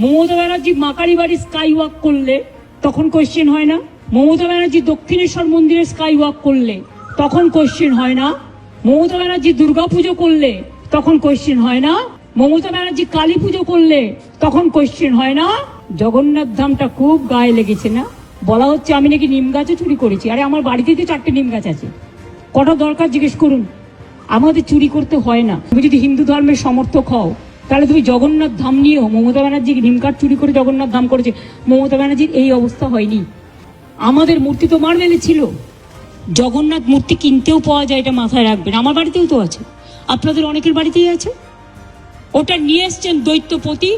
মমতা ব্যানার্জি মাকারি বাড়ি sky walk করলে তখন কোয়েশ্চেন হয় না? মমতা ব্যানার্জি দক্ষিণেশ্বর মন্দিরে স্কাই ওয়াক করলে তখন কোয়েশ্চেন হয় না? মমতা ব্যানার্জি দুর্গাপুজো করলে তখন কোয়েশ্চেন হয় না? মমতা ব্যানার্জি কালী পুজো করলে তখন কোয়েশ্চেন হয় না? জগন্নাথ ধামটা খুব গায়ে লেগেছে না? বলা হচ্ছে আমি নাকি নিম গাছও চুরি করেছি। আরে আমার বাড়িতে তো 4টে নিম গাছ আছে, কটা দরকার জিজ্ঞেস করুন। আমাদের চুরি করতে হয় না। তুমি যদি হিন্দু ধর্মের সমর্থক হও তাহলে তুমি জগন্নাথ ধাম নিয়েও, মমতা ব্যানার্জি নিম কাঠ চুরি করে জগন্নাথ ধাম করেছে, মমতা ব্যানার্জির এই অবস্থা হয়নি। আমাদের মূর্তি তো মার্বেলে ছিল, জগন্নাথ মূর্তি কিনতেও পাওয়া যায়, এটা মাথায় রাখবেন। আমার বাড়িতেও তো আছে, আপনাদের অনেকের বাড়িতেই আছে। ওটা নিয়ে এসছেন দৈত্যপতি,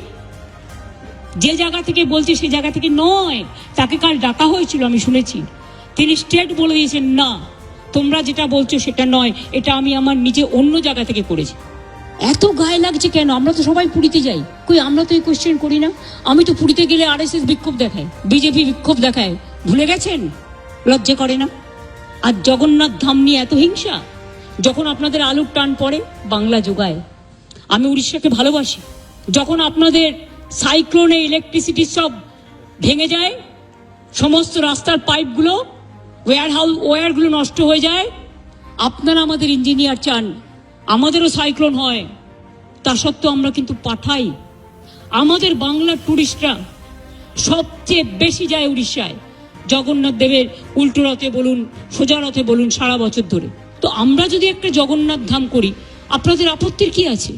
যে জায়গা থেকে বলছে সে জায়গা থেকে নয়। তাকে কাল ডাকা হয়েছিল, আমি শুনেছি। তিনি স্টেট বলে দিয়েছেন, না তোমরা যেটা বলছো সেটা নয়, এটা আমি আমার নিজে অন্য জায়গা থেকে করেছি। এত গায়ে লাগছে কেন? আমরা তো সবাই পুরীতে যাই, কই আমরা তো এই কোয়েশ্চেন করি না? আমি তো পুরীতে গেলে RSS বিক্ষোভ দেখায়, বিজেপি বিক্ষোভ দেখায়, ভুলে গেছেন? লজ্জা করে না? আর জগন্নাথ ধাম নিয়ে এত হিংসা। যখন আপনাদের আলুর টান পড়ে বাংলা যোগায়। আমি উড়িষ্যাকে ভালোবাসি। যখন আপনাদের সাইক্লোনে ইলেকট্রিসিটি সব ভেঙে যায়, সমস্ত রাস্তার পাইপগুলো, ওয়্যারগুলো নষ্ট হয়ে যায়, আপনারা আমাদের ইঞ্জিনিয়ার চান আমাদেরও সাইক্লোন হয়, তা সত্ত্বেও আমরা কিন্তু পাঠাই। আমাদের বাংলার টুরিস্টরা সবচেয়ে বেশি যায় উড়িষ্যায়, জগন্নাথ দেবের উল্টো রথে বলুন, সোজা রথে বলুন, সারা বছর ধরে। তো আমরা যদি একটা জগন্নাথ ধাম করি, আপনাদের আপত্তির কি আছে?